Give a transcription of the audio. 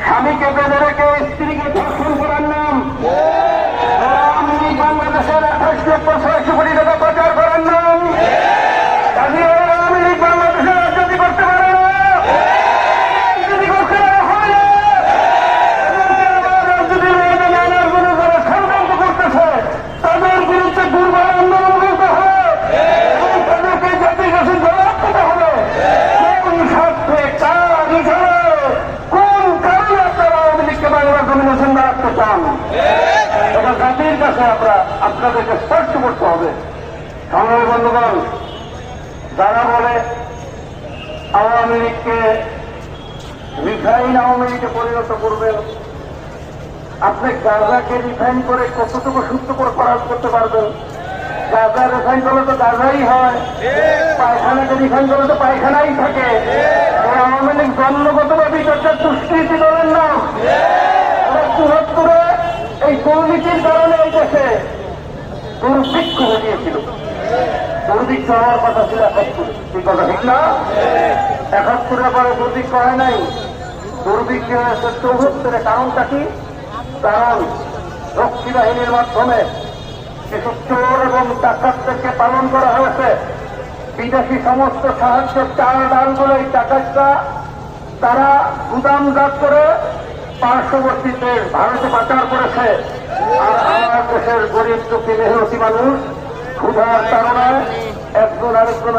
স্বামীকে বেঁধে রেখে স্ত্রীকে ধর্ষণ করার নাম, আওয়ামী লীগ বাংলাদেশের 28,600 কোটি টাকা প্রচার করার নাম, কাজী আওয়ামী লীগ বাংলাদেশের রাজনীতি করতে পারে না, রাজনীতি করতে হয় না, রাজনীতির মধ্যে নানার বিরুদ্ধে ষড়যন্ত্র করতেছে, তাদের বিরুদ্ধে দুর্বল আন্দোলন করতে হবে এবং তাদেরকে জাতির কাছে জবাব দিতে হবে। কোন স্বার্থে, কার হিসাবে, কোন কারণে আপনারা আওয়ামী লীগকে বাংলা জমিনে জিন্দা রাখতে চান, এটা জাতির কাছে আমরা আপনাদেরকে স্পষ্ট করতে হবে। সংগ্রামী বন্ধুগণ, যারা বলে আওয়ামী লীগকে রিফাইন আওয়ামী লীগে পরিণত করবেন, আপনি গাঁজাকে রিফাইন করে কতটুকু শুদ্ধ করে করতে পারবেন? গাঁজা রিফাইন করলে তো গাঁজাই হয়, পায়খানাকে রিফাইন করলে তো পায়খানাই থাকে। আওয়ামী লীগ জন্মগতভাবে একটা দুষ্কৃতি দলের নাম। ওরা ৭৪-এ এই দুর্নীতির কারণে এই দেশে দুর্ভিক্ষ ঘটিয়েছিল। দুর্ভিক্ষ হওয়ার কথা ছিল ৭১, এই কথা ঠিক না? ৭১-এর পরে দুর্ভিক্ষ হয় নাই, দুর্ভিক্ষ হয়েছে ৭৪-এ। কারণটা কি? কারণ রক্ষী বাহিনীর মাধ্যমে কিছু চোর এবং ডাকাতদেরকে পালন করা হয়েছে। বিদেশি সমস্ত সাহায্যের চাল ডালগুলো এই ডাকাতরা তারা গুদামজাত করে পার্শ্ববর্তী দেশ ভারতে পাচার করেছে। আর আমার দেশের গরিব দুঃখী মেহনতি মানুষ ক্ষুধার তাড়নায় একজন আরেকজনের